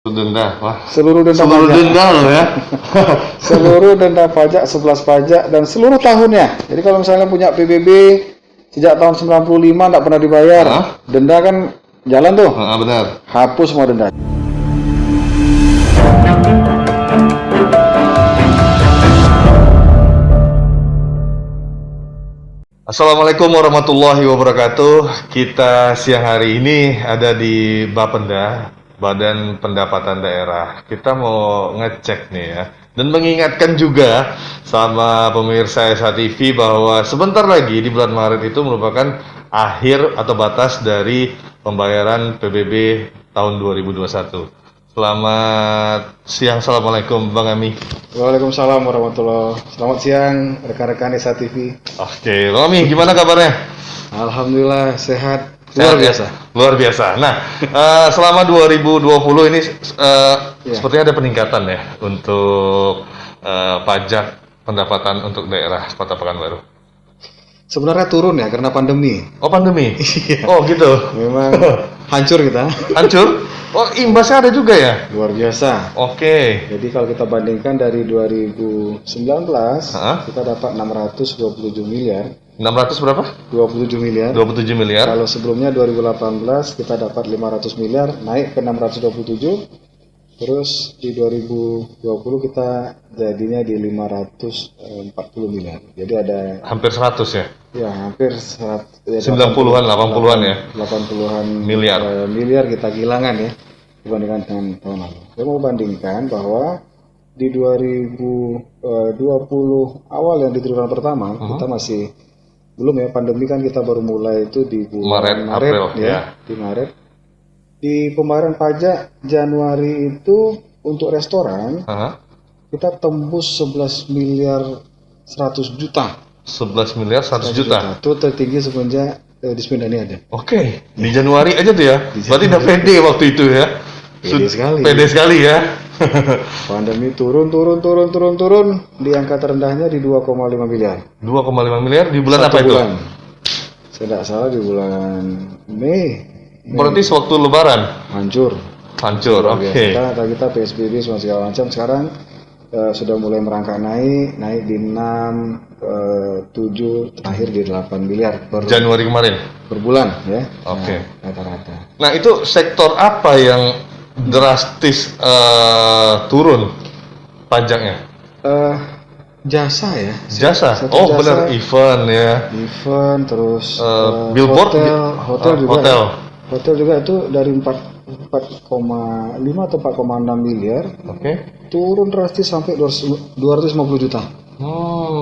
Denda, wah. Seluruh denda Seluruh pajak. denda loh ya. Seluruh denda pajak, 11 pajak dan seluruh tahunnya. Jadi kalau misalnya punya PBB sejak tahun 95 nggak pernah dibayar, Hah? denda kan jalan tuh. Benar. Hapus semua denda. Assalamualaikum warahmatullahi wabarakatuh. Kita siang hari ini ada di Bapenda, Badan Pendapatan Daerah. Kita mau ngecek nih ya, dan mengingatkan juga sama pemirsa SA TV bahwa sebentar lagi di bulan Maret itu merupakan akhir atau batas dari pembayaran PBB tahun 2021. Selamat siang, assalamualaikum Bang Ami. Waalaikumsalam warahmatullahi. Selamat siang rekan-rekan SA TV. Oke, Bang Ami, gimana kabarnya? Alhamdulillah sehat. Sehat Luar ya? biasa. Luar biasa. Nah, selama 2020 ini sepertinya ada peningkatan ya untuk pajak pendapatan untuk daerah Kota Pekanbaru. Sebenarnya turun ya karena pandemi. Oh, pandemi? Oh, gitu. Memang hancur kita. Hancur? Oh, imbasnya ada juga ya? Luar biasa. Oke. Jadi kalau kita bandingkan dari 2019 kita dapat 627 miliar. 600 berapa? 27 miliar. 27 miliar. Kalau sebelumnya 2018 kita dapat 500 miliar, naik ke 627. Terus di 2020 kita jadinya di 540 miliar. Jadi ada Hampir 100 ya? ya hampir 90-an, 80-an ya? 80-an Miliar. miliar kita kehilangan ya dibandingkan dengan tahun lalu. Saya mau bandingkan bahwa di 2020 awal yang di triwulan pertama kita masih belum ya, pandemi kan kita baru mulai itu di bulan Maret April, ya. di Maret. Di pembayaran pajak Januari itu untuk restoran kita tembus 11 miliar 100 juta. 11 miliar 100 juta. Itu tertinggi semenjak Dispenda ini ada. Oke, di Januari aja tuh ya. Berarti udah pede waktu itu ya. Pede sekali. Pede sekali ya. Pandemi turun di angka terendahnya di 2,5 miliar. 2,5 miliar di bulan Satu apa itu? bulan. Saya tidak salah di bulan Mei. Berarti sewaktu lebaran Hancur. hancur. Oke. Kita PSBB semua segala macam. Sekarang sudah mulai merangkak naik di 6, 7, terakhir di 8 miliar per Januari kemarin. bulan ya. Oke. Nah, rata-rata. Nah, itu sektor apa yang drastis turun pajaknya? Jasa ya. Jasa. Sektor Oh, jasa, benar, event ya. event terus Billboard, hotel juga. hotel. Ya. Hotel juga itu dari 4,5 atau 4,6 miliar Oke. turun drastis sampai 250 juta.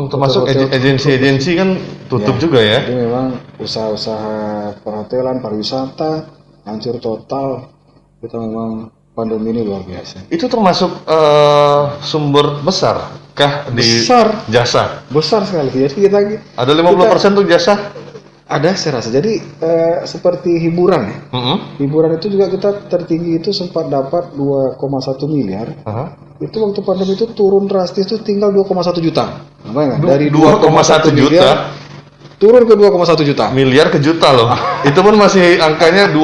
Termasuk Hotel. agensi-agensi kan tutup juga ya. Jadi memang usaha-usaha perhotelan, pariwisata hancur total. Kita memang pandemi ini luar biasa. Itu termasuk sumber besar kah di Besar. jasa? Besar sekali. Jadi kita Ada 50% untuk jasa? ada saya rasa. Jadi seperti hiburan ya. Hiburan itu juga kita tertinggi itu sempat dapat 2,1 miliar. Itu waktu pandemi itu turun drastis itu tinggal 2,1 juta. Apa dari 2,1 juta turun ke 2,1 juta. miliar ke juta loh. Itu pun masih angkanya 2,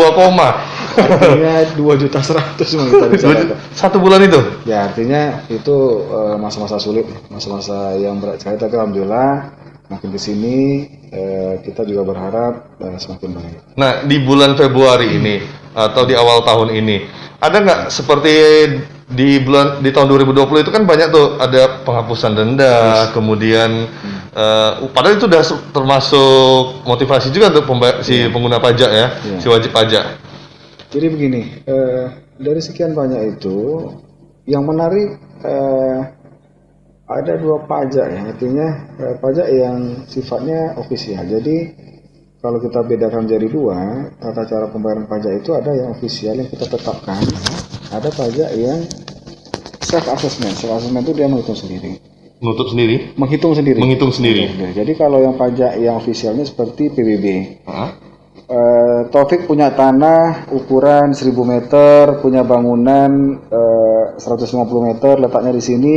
Artinya 2,1 juta memang kita bicara. satu bulan itu. Ya artinya itu masa-masa sulit, masa-masa yang berat sekali. Tapi alhamdulillah makin di sini kita juga berharap semakin baik. Nah, di bulan Februari ini atau di awal tahun ini ada nggak seperti di tahun 2020 itu kan banyak tuh ada penghapusan denda, kemudian padahal itu udah termasuk motivasi juga untuk si pengguna pajak ya, si wajib pajak. Jadi begini, dari sekian banyak itu yang menarik ada 2 pajak ya, artinya pajak yang sifatnya ofisial. Jadi kalau kita bedakan jadi 2, tata cara pembayaran pajak itu ada yang ofisial yang kita tetapkan, ada pajak yang self assessment. Self assessment itu dia menghitung sendiri. Menghitung sendiri. Jadi kalau yang pajak yang ofisialnya seperti PBB. Taufik punya tanah ukuran 1000 meter, punya bangunan 150 meter, letaknya di sini.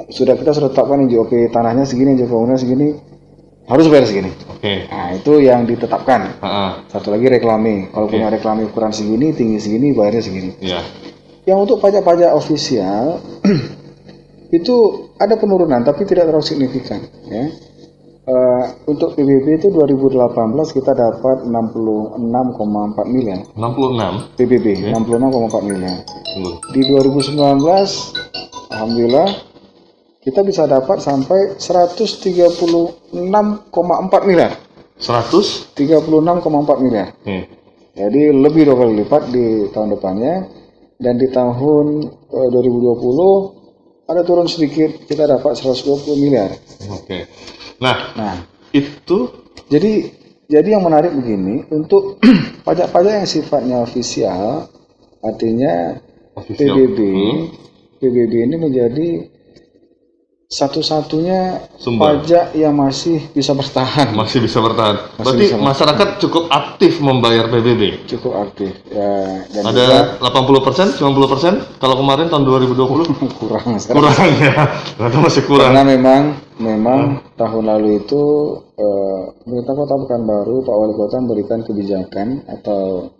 Kita sudah tetapkan NJOP tanahnya segini, NJOP bangunannya segini, harus bayar segini. Nah, itu yang ditetapkan. Satu lagi reklame. Kalau punya reklame ukuran segini, tinggi segini, bayarnya segini. Yang untuk pajak-pajak ofisial itu ada penurunan tapi tidak terlalu signifikan ya. Untuk PBB itu 2018 kita dapat 66,4 miliar 66. PBB, 66,4 miliar. Di 2019 alhamdulillah kita bisa dapat sampai 136,4 miliar. 36,4 miliar. Jadi lebih 2 kali lipat di tahun depannya. Dan di tahun 2020 ada turun sedikit, kita dapat 120 miliar. Oke. Nah, itu jadi yang menarik begini, untuk pajak-pajak yang sifatnya ofisial, artinya PBB ini menjadi satu-satunya pajak yang masih bisa bertahan. Berarti masyarakat cukup aktif membayar PBB. Cukup aktif. Ya, dan ada 80%, 90%. Kalau kemarin tahun 2020 kurang ya. Ternyata masih kurang. Karena memang tahun lalu itu pemerintah Kota Pekanbaru, Pak Wali Kota memberikan kebijakan atau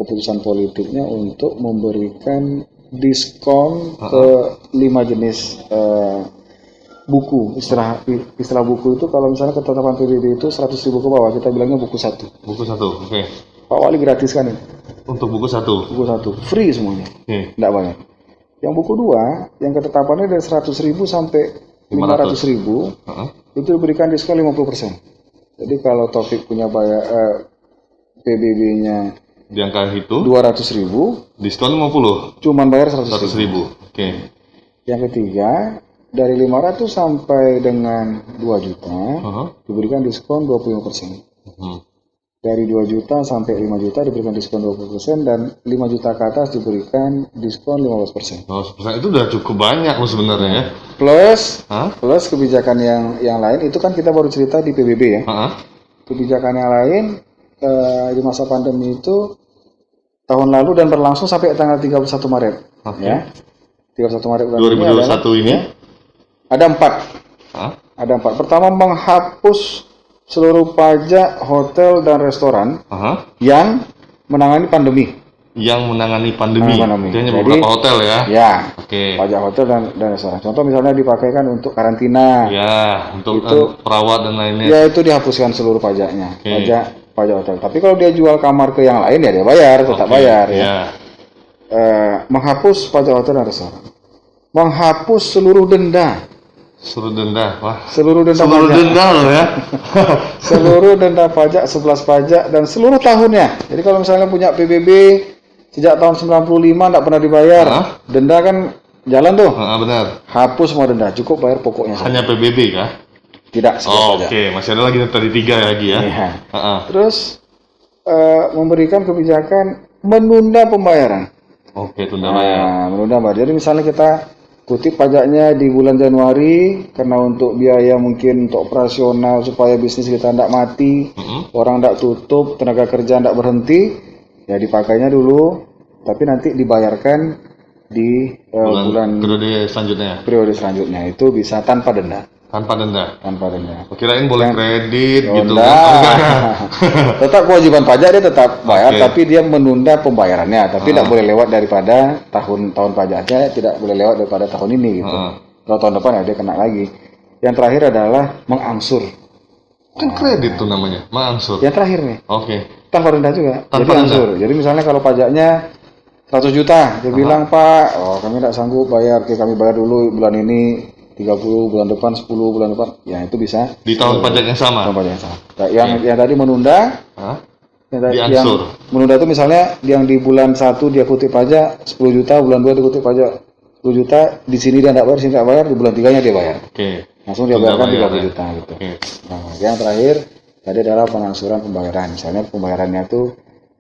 keputusan politiknya untuk memberikan diskon ke 5 jenis buku. Istilah buku itu kalau misalnya ketetapan PBB itu 100.000 ke bawah, kita bilangnya buku 1. Buku 1, oke. Pak Wali gratiskan ini. Untuk buku 1. Buku 1, free semuanya. Tidak bayar. Yang buku 2, yang ketetapannya dari 100.000 sampai 500.000, itu diberikan diskon 50%. Jadi kalau Taufik punya bayar PBB-nya di angka itu 200.000, diskon 50. Cuman bayar 100.000. Oke. Yang ketiga, dari 500 sampai dengan 2 juta diberikan diskon 25%. Dari 2 juta sampai 5 juta diberikan diskon 20% dan 5 juta ke atas diberikan diskon 15%. 15% itu udah cukup banyak loh sebenarnya ya. Plus kebijakan yang lain itu kan kita baru cerita di PBB ya. Kebijakan yang lain di masa pandemi itu tahun lalu dan berlangsung sampai tanggal 31 Maret. Ya. 31 Maret 2021 ini ada 4. Ada 4. Pertama, menghapus seluruh pajak hotel dan restoran yang menangani pandemi. Kayaknya beberapa hotel ya. Ya. Pajak hotel dan restoran. Contoh misalnya dipakaikan untuk karantina. Ya, untuk perawat dan lainnya. Ya, itu dihapuskan seluruh pajaknya. Pajak hotel. Tapi kalau dia jual kamar ke yang lain ya dia bayar, tetap bayar ya. Menghapus pajak hotel dan restoran. Menghapus seluruh denda. Seluruh denda loh ya. Seluruh denda pajak, 11 pajak dan seluruh tahunnya. Jadi kalau misalnya punya PBB sejak tahun 95 enggak pernah dibayar, denda kan jalan tuh. Benar. Hapus semua denda, cukup bayar pokoknya. Hanya PBB kah? Tidak, Oke, masih ada lagi tadi 3 lagi ya. Terus memberikan kebijakan menunda pembayaran. Tunda bayar. Menunda bayar. Jadi misalnya kita kutip pajaknya di bulan Januari karena untuk biaya mungkin untuk operasional supaya bisnis kita tidak mati, orang tidak tutup, tenaga kerja tidak berhenti, ya dipakainya dulu, tapi nanti dibayarkan di bulan periode selanjutnya itu bisa tanpa denda. Kirain boleh kredit gitu kan. Tetap kewajiban pajak dia tetap bayar, tapi dia menunda pembayarannya, tapi tidak boleh lewat daripada tahun pajaknya, tidak boleh lewat daripada tahun ini gitu. Kalau tahun depan ya dia kena lagi. Yang terakhir adalah mengangsur. Kan kredit tuh namanya, mengangsur. Yang terakhir nih. Tanpa denda juga. Jadi angsur. Jadi misalnya kalau pajaknya 100 juta, dia bilang, "Pak, kami tidak sanggup bayar, kami bayar dulu bulan ini 30, bulan depan 10, bulan depan." Ya itu bisa di tahun pajak yang sama. Nah, yang tadi menunda, yang menunda itu misalnya yang di bulan 1 dia kutip pajak 10 juta, bulan 2 dia kutip pajak 10 juta, di sini dia tidak bayar, sini tidak bayar, di bulan 3-nya dia bayar. Langsung dia bayarkan 30 juta gitu. Nah, yang terakhir tadi adalah pengangsuran pembayaran. Misalnya pembayarannya tuh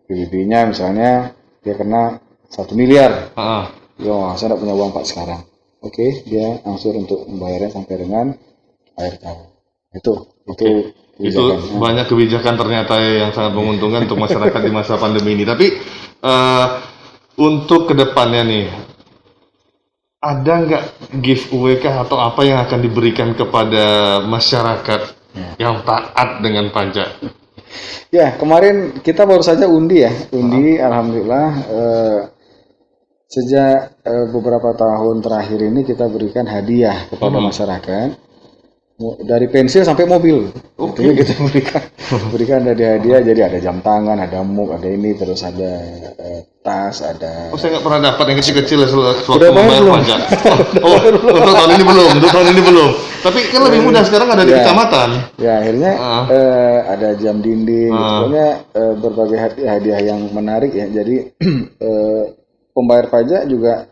PBB-nya misalnya dia kena 1 miliar. Saya tidak punya uang Pak sekarang. Dia angsur untuk membayarnya sampai dengan akhir tahun. Itu banyak kebijakan ternyata yang sangat menguntungkan untuk masyarakat di masa pandemi ini. Tapi untuk kedepannya nih, ada nggak giveaway kah atau apa yang akan diberikan kepada masyarakat yang taat dengan pajak? Ya, kemarin kita baru saja undi ya. Alhamdulillah Sejak beberapa tahun terakhir ini kita berikan hadiah kepada masyarakat dari pensil sampai mobil. Itu kita berikan hadiah. Jadi ada jam tangan, ada mug, ada ini, terus ada tas, ada. Oh, saya nggak pernah dapat yang kecil-kecil sewaktu Sudah bayar membayar belum? pajak. Untuk tahun ini belum. Tapi kan lebih mudah sekarang ada di Ya. kecamatan. Ya akhirnya ada jam dinding, pokoknya berbagai hadiah yang menarik ya. Jadi pembayar pajak juga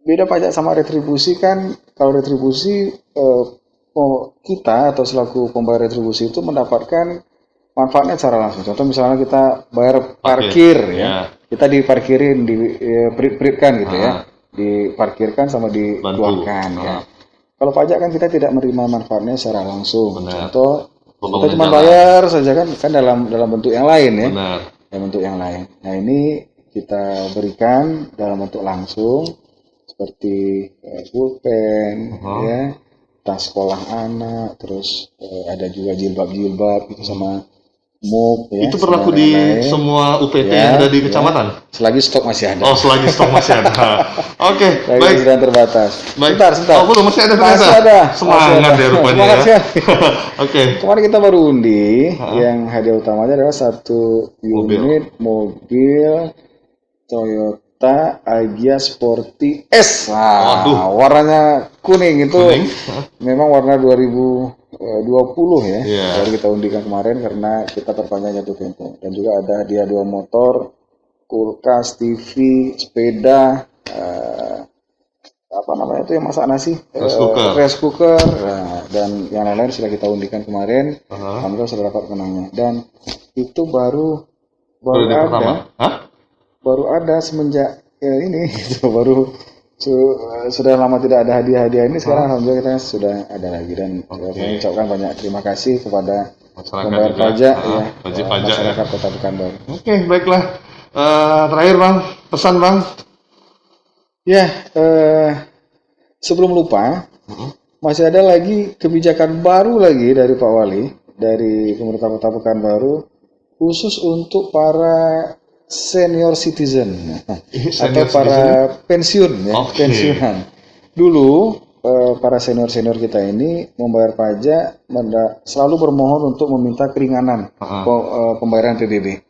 beda pajak sama retribusi kan. Kalau retribusi kita atau selaku pembayar retribusi itu mendapatkan manfaatnya secara langsung. Contoh misalnya kita bayar parkir ya, kita diparkirin, diperitkan gitu ya, diparkirkan sama dikeluarkan ya. Kalau pajak kan kita tidak menerima manfaatnya secara langsung. Benar. Contoh Pembangunan kita cuma jalan. bayar saja kan dalam bentuk yang lain ya. Benar. Dalam bentuk yang lain. Nah ini kita berikan dalam bentuk langsung seperti pulpen, ya, tas sekolah anak, terus ada juga jilbab gitu sama mug. Ya, Itu berlaku sama di lain-lain. semua UPT Ya, yang ada di ya. kecamatan? Selagi stok masih ada. Oh, selagi stok masih ada. Oke, Lagi baik. sedang terbatas. Baik. Sebentar. Oh, belum, masih ada ternyata? Masih ada. Semangat Masih ada. ya rupanya Semangat ya. sekali. Oke. Kemarin kita baru undi, yang hadiah utamanya adalah satu unit mobil Toyota Agya Sporty S. Nah, warnanya kuning itu Kuning. memang warna 2020 ya. Iya. Baru kita undikan kemarin karena kita perpanjang jatuh tempo. Dan juga ada hadiah 2 motor, kulkas, TV, sepeda, apa namanya itu yang masak nasi, rice cooker, dan yang lain-lain sudah kita undikan kemarin. Alhamdulillah sudah dapat menangnya. Dan itu baru Periode pertama. ada, Hah? baru ada semenjak ini, gitu. Baru sudah lama tidak ada hadiah-hadiah ini. Sekarang alhamdulillah kita sudah ada lagi, dan saya ucapkan banyak terima kasih kepada Masyarakat pembayar juga. pajak ya, Wajib pajak ya. masyarakat Kota Pekanbaru. Oke, baiklah. Terakhir Bang, pesan Bang. Ya, sebelum lupa, masih ada lagi kebijakan baru lagi dari Pak Wali, dari pemerintah Kota Pekanbaru, khusus untuk para senior citizen atau para pensiun ya, pensiunan. Dulu para senior kita ini membayar pajak selalu bermohon untuk meminta keringanan pembayaran PBB.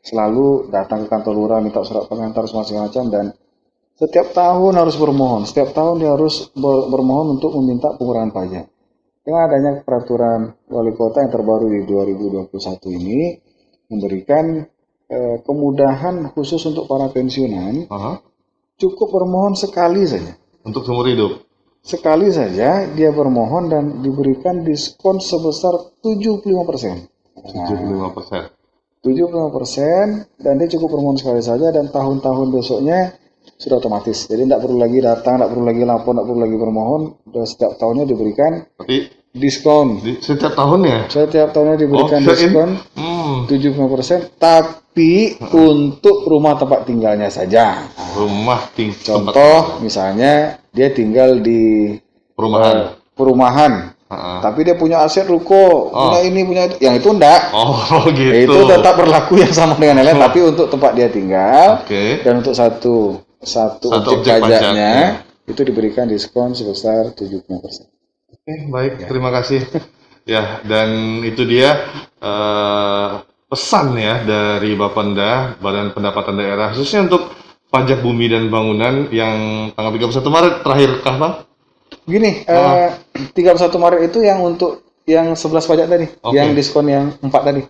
Selalu datang ke kantor lurah minta surat pengantar semacam macam, dan setiap tahun harus bermohon. Setiap tahun dia harus bermohon untuk meminta pengurangan pajak. Dengan adanya peraturan wali kota yang terbaru di 2021 ini memberikan kemudahan khusus untuk para pensiunan. Cukup bermohon sekali saja. Untuk seumur hidup. Sekali saja dia bermohon dan diberikan diskon sebesar 75%. 75%. 75%, dan dia cukup bermohon sekali saja, dan tahun-tahun besoknya sudah otomatis. Jadi tidak perlu lagi datang, tidak perlu lagi lapor, tidak perlu lagi bermohon. Dan setiap tahunnya diberikan diskon. Setiap tahunnya? Setiap tahunnya diberikan diskon 75%, tapi untuk rumah tempat tinggalnya saja. Rumah Contoh misalnya dia tinggal di perumahan. Tapi dia punya aset ruko, punya ini, punya itu. Yang itu enggak. Oh, gitu. Itu tetap berlaku yang sama dengan yang lain, tapi untuk tempat dia tinggal dan untuk satu objek pajaknya itu diberikan diskon sebesar 75%. Oke, baik. Terima kasih. Ya, dan itu dia pesan ya dari Bapenda, Badan Pendapatan Daerah, khususnya untuk pajak bumi dan bangunan yang tanggal 31 Maret terakhir kah, Bang? Gini, 31 Maret itu yang untuk yang 11 pajak tadi, yang diskon yang 4 tadi.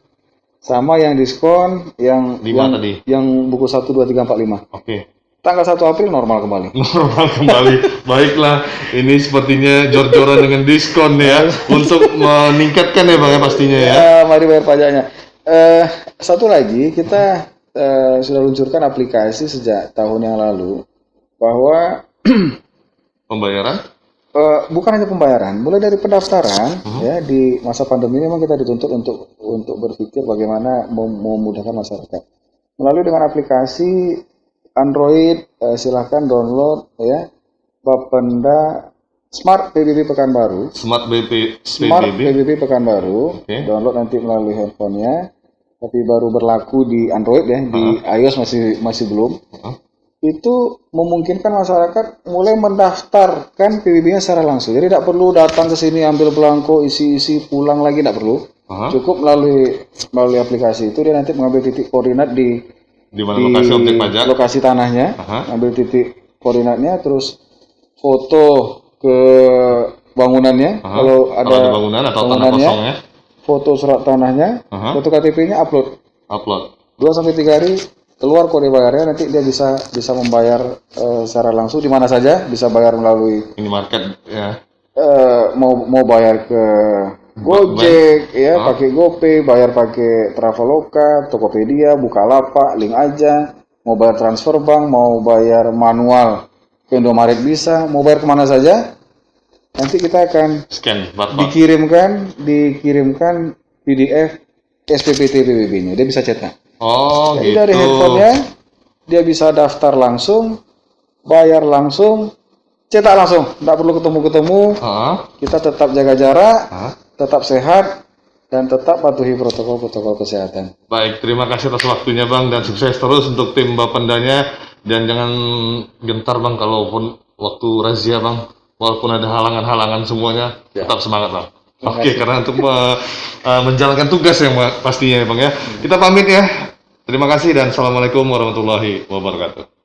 Sama yang diskon yang 5 tadi. Yang buku 1 2 3 4 5. Oke. Tanggal 1 April normal kembali. Normal kembali. Baiklah, ini sepertinya jor-joran dengan diskon ya untuk meningkatkan ya Bang ya pastinya ya. Mari bayar pajaknya. Satu lagi, kita sudah luncurkan aplikasi sejak tahun yang lalu bahwa pembayaran bukan hanya pembayaran, mulai dari pendaftaran ya, di masa pandemi ini memang kita dituntut untuk berpikir bagaimana memudahkan masyarakat. Melalui dengan aplikasi Android, silahkan download ya, Bapenda Smart PBB Pekanbaru. Smart PBB Pekanbaru. Download nanti melalui handphonenya. Tapi baru berlaku di Android ya, di iOS masih belum. itu memungkinkan masyarakat mulai mendaftarkan PBB-nya secara langsung. Jadi tidak perlu datang ke sini ambil belangko, isi-isi, pulang lagi, tidak perlu. Cukup melalui aplikasi itu dia nanti mengambil titik koordinat di mana lokasi objek pajak, lokasi tanahnya, ambil titik koordinatnya, terus foto ke bangunannya, kalau ada bangunan atau tanah bangunannya, kosongnya, foto surat tanahnya, foto KTP-nya, upload 2-3 hari, keluar kode bayarnya, nanti dia bisa membayar secara langsung di mana saja, bisa bayar melalui minimarket ya, mau bayar ke Gojek ya, pakai GoPay, bayar pakai Traveloka, Tokopedia, Bukalapak, link aja, mau bayar transfer bank, mau bayar manual ke Indomaret bisa, mau bayar kemana saja, nanti kita akan scan dikirimkan PDF SPPT PBB-nya, dia bisa cetak. Jadi gitu. dari handphonenya dia bisa daftar langsung, bayar langsung, cetak langsung, tidak perlu ketemu-ketemu. Kita tetap jaga jarak, tetap sehat, dan tetap patuhi protokol kesehatan. Baik, terima kasih atas waktunya Bang, dan sukses terus untuk tim Bapendanya, dan jangan gentar Bang kalaupun waktu razia Bang, walaupun ada halangan-halangan semuanya, tetap semangat Bang. Oke, karena untuk menjalankan tugas yang pastinya Bang ya. Kita pamit ya. Terima kasih dan assalamualaikum warahmatullahi wabarakatuh.